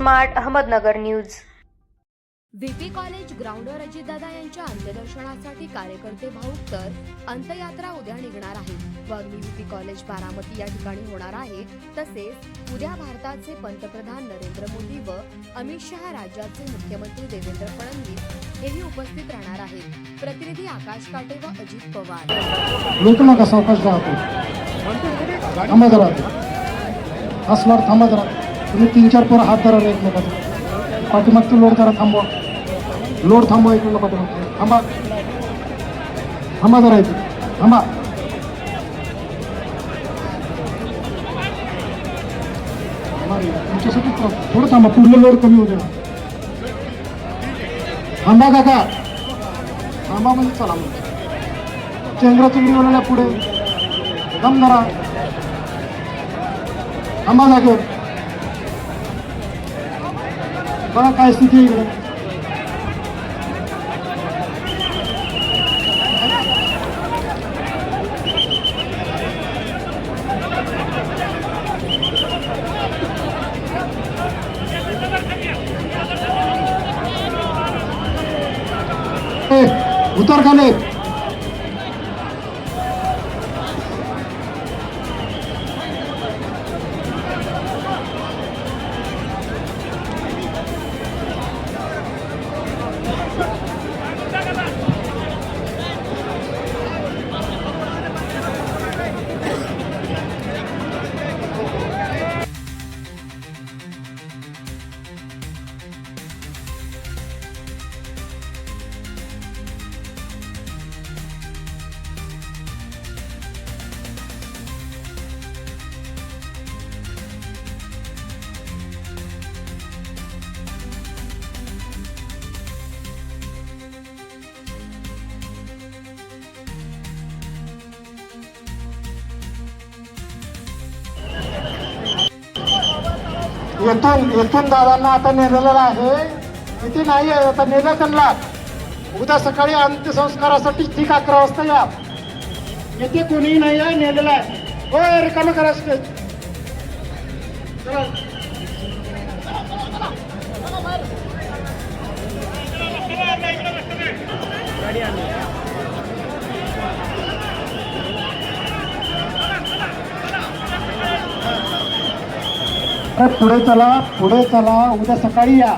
Smart Ahmednagar news. VP college ग्राउंडवर अजितदादा यांच्या अंत्यदर्शनासाठी कार्यकर्ते भाऊक तर अंत्ययात्रा उद्या निघणार आहे व अग्नि व्हीपी कॉलेज बारामती या ठिकाणी होणार आहे। तसेच उद्या भारताचे पंतप्रधान नरेंद्र मोदी व अमित शहा, राज्याचे मुख्यमंत्री देवेंद्र फडणवीस हेही उपस्थित राहणार आहेत। प्रतिनिधी आकाश काटे व अजित पवार। लोकला कसा अवकाश राहतो थांबत राहतो असल्यावर थांबत राहतो। तुम्ही 3-4 पोरं हात धरायला एकमेकाचा पाठीमागचं लोड जरा थांबवा, लोड थांबवा इकडलं पाठीमागचं थांबा, थांबा जरा इथे थांबा। तुमच्यासाठी थोडं थांबा, पूर्ण लोड कमी होऊ देणार। थांबा काका, थांबा म्हणजे चला म्हणजे चेंगरा चिंगरी बोलायला पुढे दम धरा, थांबा जागेवर। बघा काय स्थिती इकडे, उतर खाली। येथून दादांना आता नेलेलं आहे, इथे नाही आहे आता नेलं त्यांना। उद्या सकाळी अंत्यसंस्कारासाठी ठीक 11 वाजता या, येथे कोणीही नाही आहे, नेलेलं आहे। होय रिकामं करा स्टेज। पुढे चला, पुढे चला, उद्या सकाळी या।